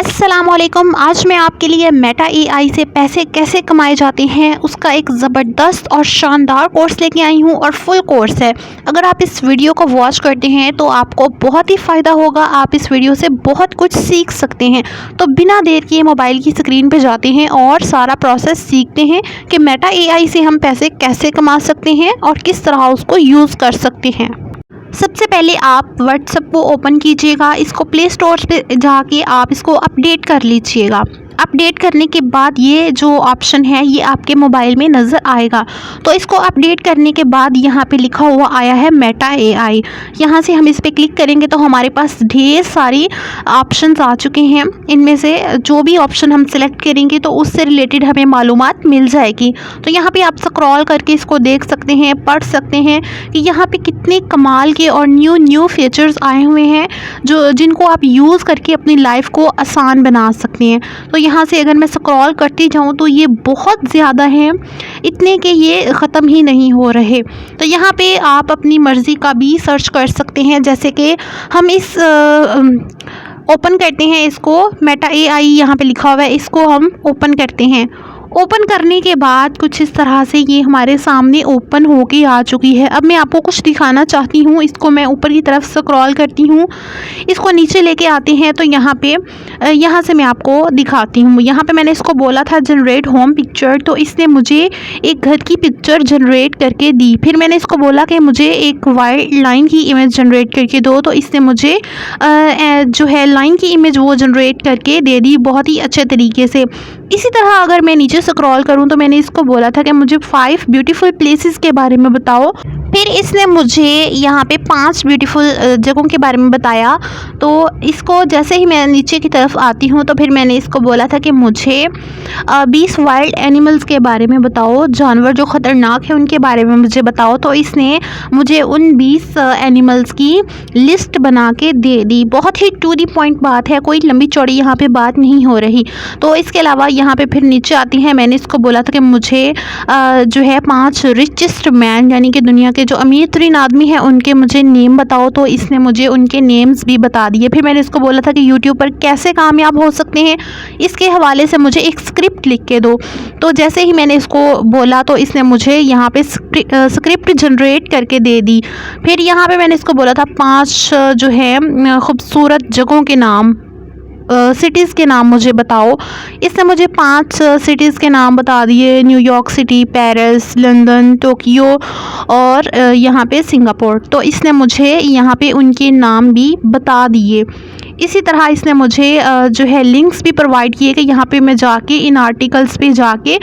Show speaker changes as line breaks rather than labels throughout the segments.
अस्सलामुअलैकुम। आज मैं आपके लिए मेटा एआई से पैसे कैसे कमाए जाते हैं उसका एक ज़बरदस्त और शानदार कोर्स लेके आई हूँ और फुल कोर्स है। अगर आप इस वीडियो को वॉच करते हैं तो आपको बहुत ही फ़ायदा होगा। आप इस वीडियो से बहुत कुछ सीख सकते हैं। तो बिना देर किए मोबाइल की स्क्रीन पे जाते हैं और सारा प्रोसेस सीखते हैं कि मेटा एआई से हम पैसे कैसे कमा सकते हैं और किस तरह उसको यूज़ कर सकते हैं। सबसे पहले आप व्हाट्सएप को ओपन कीजिएगा। इसको प्ले स्टोर पे जाके आप इसको अपडेट कर लीजिएगा। अपडेट करने के बाद ये जो ऑप्शन है ये आपके मोबाइल में नज़र आएगा। तो इसको अपडेट करने के बाद यहाँ पे लिखा हुआ आया है मेटा एआई। यहाँ से हम इस पर क्लिक करेंगे तो हमारे पास ढेर सारी ऑप्शंस आ चुके हैं। इनमें से जो भी ऑप्शन हम सिलेक्ट करेंगे तो उससे रिलेटेड हमें मालूमात मिल जाएगी। तो यहाँ पे आप स्क्रॉल करके इसको देख सकते हैं, पढ़ सकते हैं कि यहाँ पे कितने कमाल के और न्यू फीचर्स आए हुए हैं जिनको आप यूज़ करके अपनी लाइफ को आसान बना सकते हैं। तो यहाँ से अगर मैं स्क्रॉल करती जाऊँ तो ये बहुत ज़्यादा हैं, इतने के ये ख़त्म ही नहीं हो रहे। तो यहाँ पे आप अपनी मर्ज़ी का भी सर्च कर सकते हैं। जैसे कि हम इस ओपन करते हैं, इसको मेटा एआई यहाँ पे लिखा हुआ है, इसको हम ओपन करते हैं। ओपन करने के बाद कुछ इस तरह से ये हमारे सामने ओपन होके आ चुकी है। अब मैं आपको कुछ दिखाना चाहती हूँ। इसको मैं ऊपर की तरफ स्क्रॉल करती हूँ, इसको नीचे लेके आते हैं तो यहाँ पे यहाँ से मैं आपको दिखाती हूँ। यहाँ पे मैंने इसको बोला था जनरेट होम पिक्चर, तो इसने मुझे एक घर की पिक्चर जनरेट करके दी। फिर मैंने इसको बोला कि मुझे एक वाइल्ड लाइन की इमेज जनरेट करके दो, तो इसने मुझे जो है लाइन की इमेज वो जनरेट करके दे दी बहुत ही अच्छे तरीके से। इसी तरह अगर मैं नीचे स्क्रॉल करूं तो मैंने इसको बोला था कि मुझे 5 ब्यूटीफुल प्लेसेस के बारे में बताओ। फिर इसने मुझे यहाँ पे 5 ब्यूटीफुल जगहों के बारे में बताया। तो इसको जैसे ही मैं नीचे की तरफ आती हूँ तो फिर मैंने इसको बोला था कि मुझे 20 वाइल्ड एनिमल्स के बारे में बताओ, जानवर जो ख़तरनाक है उनके बारे में मुझे बताओ। तो इसने मुझे उन 20 एनिमल्स की लिस्ट बना के दे दी। बहुत ही टू दी पॉइंट बात है, कोई लंबी चौड़ी यहाँ पे बात नहीं हो रही। तो इसके अलावा यहाँ पे फिर नीचे आती हैं, मैंने इसको बोला था कि मुझे जो है 5 रिचेस्ट मैन यानी कि दुनिया के जो अमीर तरीन आदमी हैं उनके मुझे नेम बताओ। तो इसने मुझे उनके नेम्स भी बता दिए। फिर मैंने इसको बोला था कि यूट्यूब पर कैसे कामयाब हो सकते हैं, इसके हवाले से मुझे एक स्क्रिप्ट लिख के दो। तो जैसे ही मैंने इसको बोला तो इसने मुझे यहाँ पे स्क्रिप्ट जनरेट करके दे दी। फिर यहाँ पे मैंने इसको बोला था 5 जो है खूबसूरत जगहों के नाम, सिटीज़ के नाम मुझे बताओ। इसने मुझे 5 सिटीज़ के नाम बता दिए, New York city, Paris, London, Tokyo और यहाँ पे सिंगापुर। तो इसने मुझे यहाँ पे उनके नाम भी बता दिए। इसी तरह इसने मुझे जो है लिंक्स भी प्रोवाइड किए कि यहाँ पे मैं जाके इन आर्टिकल्स पे जाके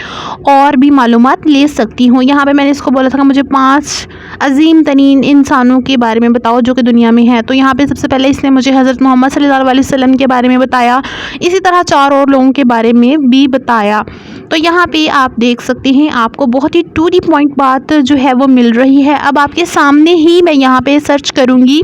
और भी मालूमात ले सकती हूँ। यहाँ पे मैंने इसको बोला था कि मुझे 5 अजीम तरीन इंसानों के बारे में बताओ जो कि दुनिया में है। तो यहाँ पे सबसे पहले इसने मुझे हज़रत मोहम्मद सल्लल्लाहु अलैहि वसल्लम के बारे में बताया। इसी तरह 4 और लोगों के बारे में भी बताया। तो यहाँ पे आप देख सकते हैं आपको बहुत ही टू दी पॉइंट बात जो है वो मिल रही है। अब आपके सामने ही मैं यहाँ पे सर्च करूँगी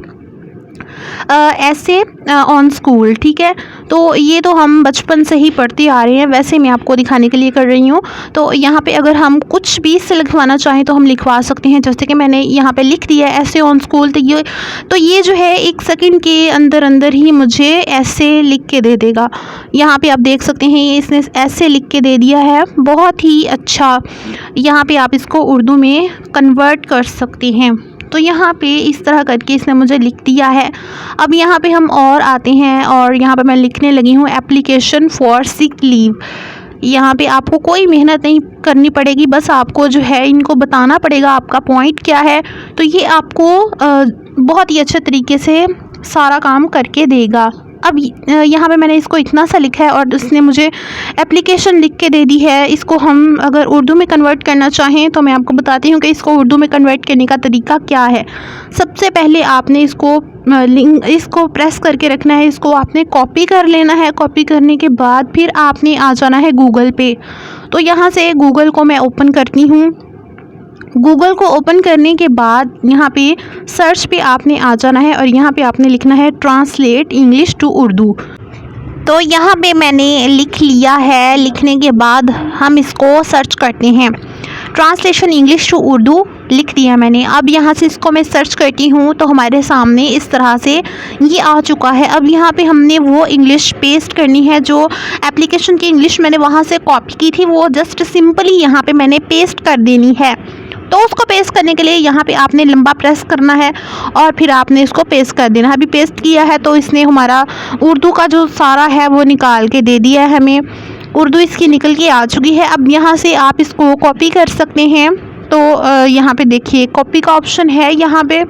ऐसे ऑन स्कूल, ठीक है। तो ये तो हम बचपन से ही पढ़ते आ रहे हैं, वैसे मैं आपको दिखाने के लिए कर रही हूँ। तो यहाँ पे अगर हम कुछ भी से लिखवाना चाहें तो हम लिखवा सकते हैं। जैसे कि मैंने यहाँ पे लिख दिया ऐसे ऑन स्कूल, तो ये जो है 1 सेकंड के अंदर ही मुझे ऐसे लिख के दे देगा। यहाँ पे आप देख सकते हैं ये इसने ऐसे लिख के दे दिया है, बहुत ही अच्छा। यहाँ पे आप इसको उर्दू में कन्वर्ट कर सकते हैं। तो यहाँ पे इस तरह करके इसने मुझे लिख दिया है। अब यहाँ पे हम और आते हैं और यहाँ पे मैं लिखने लगी हूँ एप्लीकेशन फॉर सिक लीव। यहाँ पे आपको कोई मेहनत नहीं करनी पड़ेगी, बस आपको जो है इनको बताना पड़ेगा आपका पॉइंट क्या है। तो ये आपको बहुत ही अच्छे तरीके से सारा काम करके देगा। अब यहाँ पे मैंने इसको इतना सा लिखा है और उसने मुझे एप्लीकेशन लिख के दे दी है। इसको हम अगर उर्दू में कन्वर्ट करना चाहें तो मैं आपको बताती हूँ कि इसको उर्दू में कन्वर्ट करने का तरीका क्या है। सबसे पहले आपने इसको प्रेस करके रखना है, इसको आपने कॉपी कर लेना है। कॉपी करने के बाद फिर आपने आ जाना है गूगल पे। तो यहाँ से गूगल को मैं ओपन करती हूँ। गूगल को ओपन करने के बाद यहाँ पे सर्च पे आपने आ जाना है और यहाँ पे आपने लिखना है ट्रांसलेट इंग्लिश टू उर्दू। तो यहाँ पे मैंने लिख लिया है। लिखने के बाद हम इसको सर्च करते हैं ट्रांसलेशन इंग्लिश टू उर्दू। लिख दिया मैंने। अब यहाँ से इसको मैं सर्च करती हूँ तो हमारे सामने इस तरह से ये आ चुका है। अब यहाँ पे हमने वो इंग्लिश पेस्ट करनी है जो एप्लीकेशन की इंग्लिश मैंने वहाँ से कॉपी की थी, वो जस्ट सिंपली यहाँ पे मैंने पेस्ट कर देनी है। तो उसको पेस्ट करने के लिए यहाँ पे आपने लंबा प्रेस करना है और फिर आपने इसको पेस्ट कर देना है। अभी पेस्ट किया है तो इसने हमारा उर्दू का जो सारा है वो निकाल के दे दिया है हमें। उर्दू इसकी निकल के आ चुकी है। अब यहाँ से आप इसको कॉपी कर सकते हैं। तो यहाँ पे देखिए कॉपी का ऑप्शन है, यहाँ पे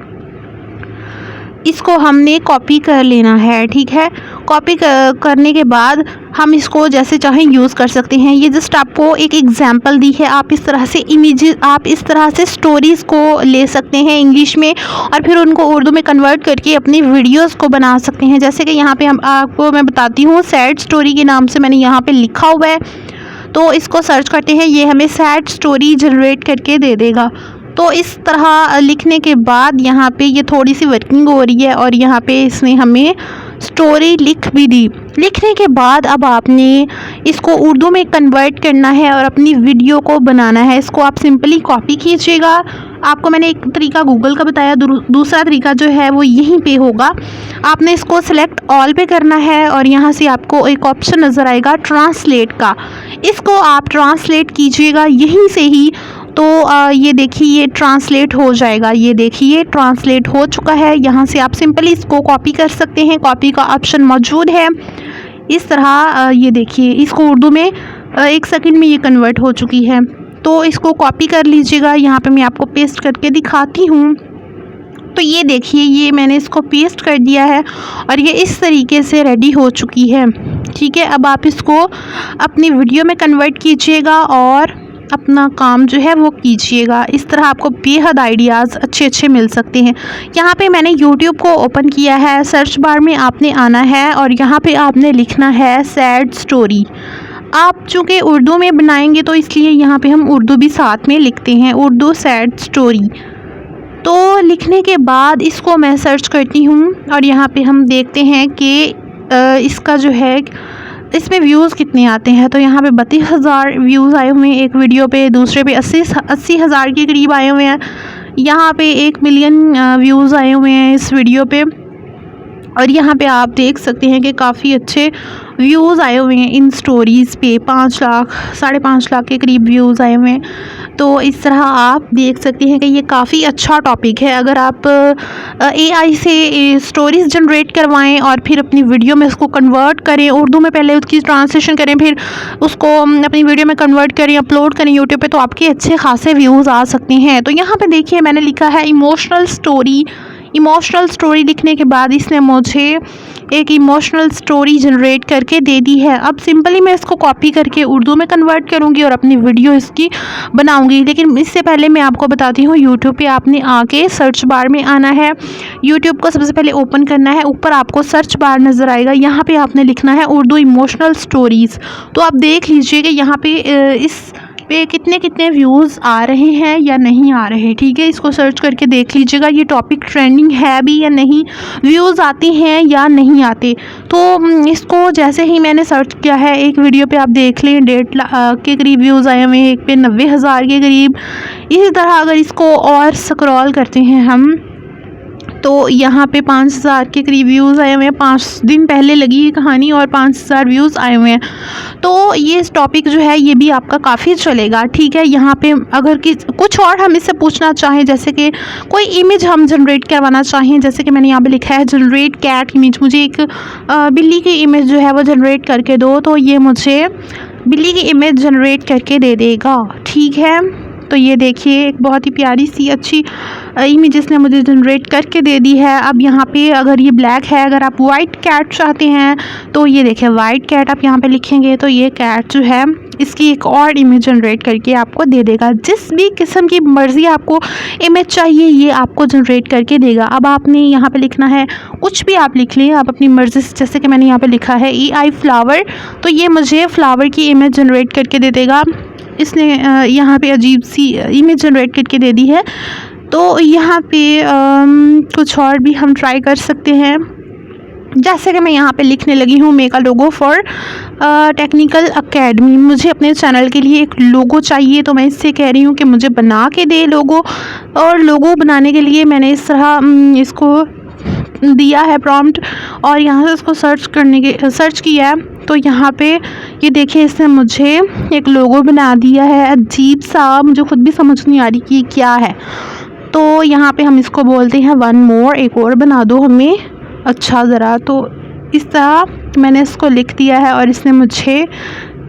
इसको हमने कॉपी कर लेना है। ठीक है, कॉपी करने के बाद हम इसको जैसे चाहें यूज़ कर सकते हैं। ये जस्ट आपको एक एग्जांपल दी है। आप इस तरह से इमेजेस, आप इस तरह से स्टोरीज़ को ले सकते हैं इंग्लिश में और फिर उनको उर्दू में कन्वर्ट करके अपनी वीडियोस को बना सकते हैं। जैसे कि यहाँ पे हम आपको मैं बताती हूँ, सैड स्टोरी के नाम से मैंने यहाँ पे लिखा हुआ है। तो इसको सर्च करते हैं, ये हमें सैड स्टोरी जनरेट करके दे देगा। तो इस तरह लिखने के बाद यहाँ पे ये थोड़ी सी वर्किंग हो रही है और यहाँ पे इसने हमें स्टोरी लिख भी दी। लिखने के बाद अब आपने इसको उर्दू में कन्वर्ट करना है और अपनी वीडियो को बनाना है। इसको आप सिंपली कॉपी कीजिएगा। आपको मैंने एक तरीका गूगल का बताया, दूसरा तरीका जो है वो यहीं पे होगा। आपने इसको सेलेक्ट ऑल पे करना है और यहाँ से आपको एक ऑप्शन नज़र आएगा ट्रांसलेट का। इसको आप ट्रांसलेट कीजिएगा यहीं से ही। तो ये देखिए ये ट्रांसलेट हो जाएगा। ये देखिए ट्रांसलेट हो चुका है। यहाँ से आप सिंपली इसको कॉपी कर सकते हैं, कॉपी का ऑप्शन मौजूद है। इस तरह ये देखिए इसको उर्दू में 1 सेकंड में ये कन्वर्ट हो चुकी है। तो इसको कॉपी कर लीजिएगा। यहाँ पे मैं आपको पेस्ट करके दिखाती हूँ। तो ये देखिए ये मैंने इसको पेस्ट कर दिया है और ये इस तरीके से रेडी हो चुकी है। ठीक है, अब आप इसको अपनी वीडियो में कन्वर्ट कीजिएगा और अपना काम जो है वो कीजिएगा। इस तरह आपको बेहद आइडियाज़ अच्छे मिल सकते हैं। यहाँ पे मैंने YouTube को ओपन किया है। सर्च बार में आपने आना है और यहाँ पे आपने लिखना है सैड स्टोरी। आप चूँकि उर्दू में बनाएंगे तो इसलिए यहाँ पे हम उर्दू भी साथ में लिखते हैं, उर्दू सैड स्टोरी। तो लिखने के बाद इसको मैं सर्च करती हूँ और यहाँ पे हम देखते हैं कि इसका जो है इसमें व्यूज़ कितने आते हैं। तो यहाँ पे 32,000 व्यूज़ आए हुए हैं एक वीडियो पे, दूसरे पे 80,000 के करीब आए हुए हैं। यहाँ पे 1 मिलियन व्यूज़ आए हुए हैं इस वीडियो पे और यहाँ पे आप देख सकते हैं कि काफ़ी अच्छे व्यूज़ आए हुए हैं इन स्टोरीज़ पे। 5 लाख 5.5 लाख के करीब व्यूज़ आए हुए हैं। तो इस तरह आप देख सकते हैं कि ये काफ़ी अच्छा टॉपिक है। अगर आप AI से स्टोरीज़ जनरेट करवाएं और फिर अपनी वीडियो में उसको कन्वर्ट करें, उर्दू में पहले उसकी ट्रांसलेशन करें, फिर उसको अपनी वीडियो में कन्वर्ट करें, अपलोड करें यूट्यूब पे, तो आपके अच्छे खासे व्यूज़ आ सकते हैं। तो यहाँ पे देखिए मैंने लिखा है इमोशनल स्टोरी लिखने के बाद इसने मुझे एक इमोशनल स्टोरी जनरेट करके दे दी है। अब सिंपली मैं इसको कॉपी करके उर्दू में कन्वर्ट करूँगी और अपनी वीडियो इसकी बनाऊँगी। लेकिन इससे पहले मैं आपको बताती हूँ, यूट्यूब पे आपने आके सर्च बार में आना है। यूट्यूब को सबसे पहले ओपन करना है, ऊपर आपको सर्च बार नज़र आएगा, यहाँ पे आपने लिखना है उर्दू इमोशनल स्टोरीज़। तो आप देख लीजिए कि यहाँ पे इस पे कितने व्यूज़ आ रहे हैं या नहीं आ रहे। ठीक है, इसको सर्च करके देख लीजिएगा ये टॉपिक ट्रेंडिंग है भी या नहीं, व्यूज़ आते हैं या नहीं आते। तो इसको जैसे ही मैंने सर्च किया है, एक वीडियो पे आप देख लें 1.5 लाख के करीब व्यूज़ आए हुए हैं, एक पे 90,000 के करीब। इसी तरह अगर इसको और स्क्रॉल करते हैं हम तो यहाँ पे 5,000 के करीब व्यूज़ आए हुए हैं। 5 दिन पहले लगी ये कहानी और 5,000 व्यूज़ आए हुए हैं। तो ये टॉपिक जो है ये भी आपका काफ़ी चलेगा। ठीक है, यहाँ पे अगर कुछ और हम इससे पूछना चाहें, जैसे कि कोई इमेज हम जनरेट करवाना चाहें, जैसे कि मैंने यहाँ पे लिखा है जनरेट कैट इमेज, मुझे एक बिल्ली की इमेज जो है वो जनरेट करके दो, तो ये मुझे बिल्ली की इमेज जनरेट करके दे देगा। ठीक है, तो ये देखिए एक बहुत ही प्यारी सी अच्छी इमेज इसने मुझे जनरेट करके दे दी है। अब यहाँ पे अगर ये ब्लैक है, अगर आप वाइट कैट चाहते हैं तो ये देखिए वाइट कैट आप यहाँ पे लिखेंगे तो ये कैट जो है इसकी एक और इमेज जनरेट करके आपको दे देगा। जिस भी किस्म की मर्ज़ी आपको इमेज चाहिए ये आपको जनरेट करके देगा। अब आपने यहाँ पे लिखना है, कुछ भी आप लिख लें आप अपनी मर्ज़ी से, जैसे कि मैंने यहाँ पे लिखा है AI फ्लावर, तो ये मुझे फ्लावर की इमेज जनरेट करके दे देगा। इसने यहाँ पे अजीब सी इमेज जनरेट करके दे दी है। तो यहाँ पे कुछ और भी हम ट्राई कर सकते हैं। जैसे कि मैं यहाँ पे लिखने लगी हूँ make a logo for technical academy. मुझे अपने चैनल के लिए एक लोगो चाहिए, तो मैं इससे कह रही हूँ कि मुझे बना के दे लोगो। और लोगो बनाने के लिए मैंने इस तरह इसको दिया है प्रॉम्प्ट, और यहाँ से इसको सर्च किया है। तो यहाँ पे ये देखिए, इसने मुझे एक लोगो बना दिया है अजीब सा, मुझे खुद भी समझ नहीं आ रही कि क्या है। तो यहाँ पे हम इसको बोलते हैं वन मोर, एक और बना दो हमें अच्छा ज़रा। तो इस तरह मैंने इसको लिख दिया है और इसने मुझे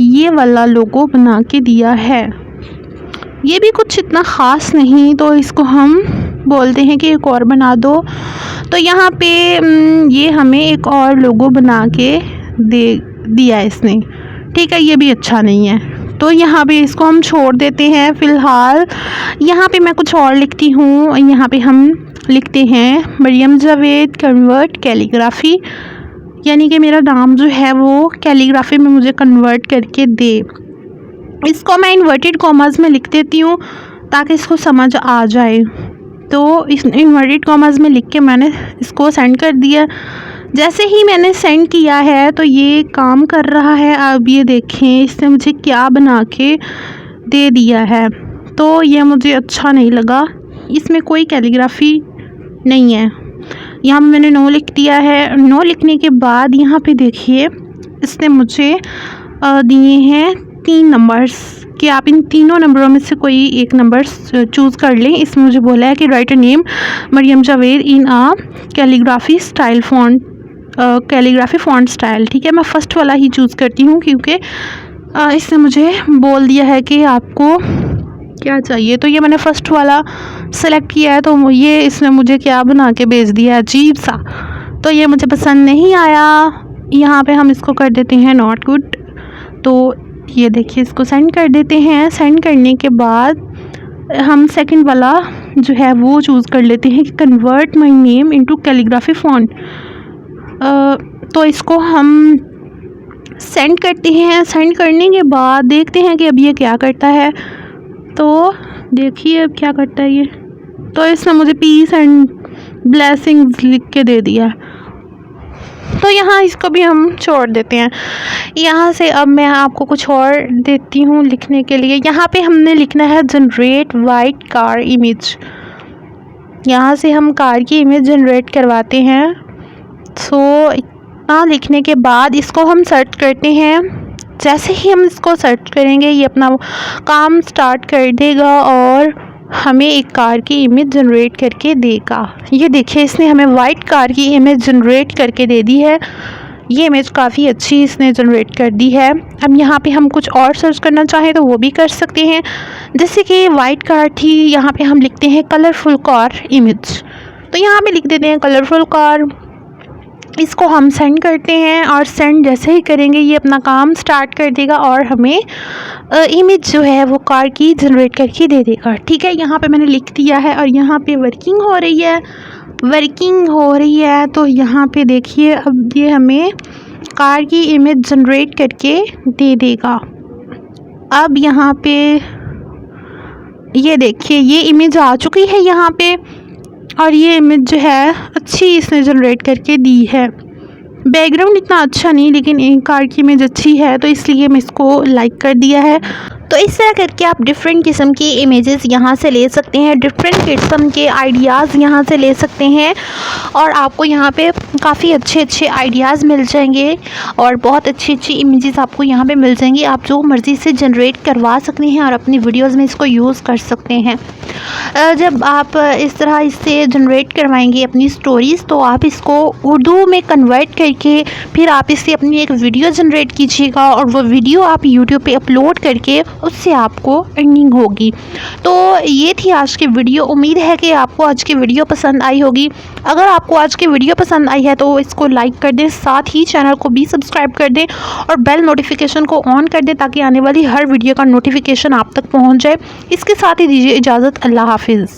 ये वाला लोगो बना के दिया है। ये भी कुछ इतना ख़ास नहीं, तो इसको हम बोलते हैं कि एक और बना दो। तो यहाँ पे ये हमें एक और लोगो बना के दे दिया इसने। ठीक है, ये भी अच्छा नहीं है, तो यहाँ पे इसको हम छोड़ देते हैं फ़िलहाल। यहाँ पे मैं कुछ और लिखती हूँ। यहाँ पे हम लिखते हैं मरियम जावेद कन्वर्ट कैलीग्राफी, यानी कि मेरा नाम जो है वो कैलीग्राफी में मुझे कन्वर्ट करके दे। इसको मैं इन्वर्टेड कॉमास में लिख देती हूँ ताकि इसको समझ आ जाए। तो इस इन्वर्टेड कॉमास में लिख के मैंने इसको सेंड कर दिया। जैसे ही मैंने सेंड किया है तो ये काम कर रहा है। अब ये देखें इसने मुझे क्या बना के दे दिया है। तो ये मुझे अच्छा नहीं लगा, इसमें कोई कैलीग्राफी नहीं है। यहाँ मैंने नो लिख दिया है। नो लिखने के बाद यहाँ पे देखिए इसने मुझे दिए हैं 3 नंबर्स कि आप इन तीनों नंबरों में से कोई एक नंबर चूज़ कर लें। इसमें मुझे बोला है कि write a name Mariam Javed in a calligraphy style font, calligraphy font style. ठीक है, मैं फ़र्स्ट वाला ही चूज़ करती हूँ क्योंकि इसने मुझे बोल दिया है कि आपको क्या चाहिए। तो ये मैंने फ़र्स्ट वाला सेलेक्ट किया है। तो ये इसने मुझे क्या बना के भेज दिया अजीब सा, तो ये मुझे पसंद नहीं आया। यहाँ पे हम इसको कर देते हैं नॉट गुड। तो ये देखिए इसको सेंड कर देते हैं। सेंड करने के बाद हम सेकंड वाला जो है वो चूज़ कर लेते हैं कि convert my name into calligraphy font. तो इसको हम सेंड करते हैं। सेंड करने के बाद देखते हैं कि अब ये क्या करता है। तो देखिए अब क्या करता है ये। तो इसने मुझे पीस एंड ब्लेसिंग्स लिख के दे दिया। तो यहाँ इसको भी हम छोड़ देते हैं। यहाँ से अब मैं आपको कुछ और देती हूँ लिखने के लिए। यहाँ पे हमने लिखना है जनरेट वाइट कार इमेज। यहाँ से हम कार की इमेज जनरेट करवाते हैं। सो इतना लिखने के बाद इसको हम सर्च करते हैं। जैसे ही हम इसको सर्च करेंगे ये अपना काम स्टार्ट कर देगा और हमें एक कार की इमेज जनरेट करके देगा। ये देखिए इसने हमें वाइट कार की इमेज जनरेट करके दे दी है। ये इमेज काफ़ी अच्छी इसने जनरेट कर दी है। अब यहाँ पे हम कुछ और सर्च करना चाहें तो वो भी कर सकते हैं। जैसे कि वाइट कार थी, यहाँ पे हम लिखते हैं कलरफुल कार इमेज। तो यहाँ पे लिख देते हैं कलरफुल कार। इसको हम सेंड करते हैं और सेंड जैसे ही करेंगे ये अपना काम स्टार्ट कर देगा और हमें इमेज जो है वो कार की जनरेट करके दे देगा। ठीक है, यहाँ पे मैंने लिख दिया है और यहाँ पे वर्किंग हो रही है। तो यहाँ पे देखिए अब ये हमें कार की इमेज जनरेट करके दे देगा। अब यहाँ पे ये देखिए ये इमेज आ चुकी है यहाँ पे, और ये इमेज जो है अच्छी इसने जनरेट करके दी है। बैकग्राउंड इतना अच्छा नहीं, लेकिन एक कार की इमेज अच्छी है तो इसलिए मैं इसको लाइक कर दिया है। तो इस तरह करके आप डिफरेंट किस्म की इमेजेस यहाँ से ले सकते हैं, डिफरेंट किस्म के आइडियाज़ यहाँ से ले सकते हैं और आपको यहाँ पे काफ़ी अच्छे आइडियाज़ मिल जाएंगे और बहुत अच्छी इमेजेस आपको यहाँ पे मिल जाएंगी। आप जो मर्ज़ी से जनरेट करवा सकते हैं और अपनी वीडियोज़ में इसको यूज़ कर सकते हैं। जब आप इस तरह इससे जनरेट करवाएंगे अपनी स्टोरीज़ तो आप इसको उर्दू में कन्वर्ट करके फिर आप इससे अपनी एक वीडियो जनरेट कीजिएगा और वो वीडियो आप यूट्यूब पे अपलोड करके उससे आपको अर्निंग होगी। तो ये थी आज की वीडियो। उम्मीद है कि आपको आज की वीडियो पसंद आई होगी। अगर आपको आज की वीडियो पसंद आई है तो इसको लाइक कर दें, साथ ही चैनल को भी सब्सक्राइब कर दें और बेल नोटिफिकेशन को ऑन कर दें ताकि आने वाली हर वीडियो का नोटिफिकेशन आप तक पहुंच जाए। इसके साथ ही दीजिए इजाज़त। अल्लाह हाफिज़।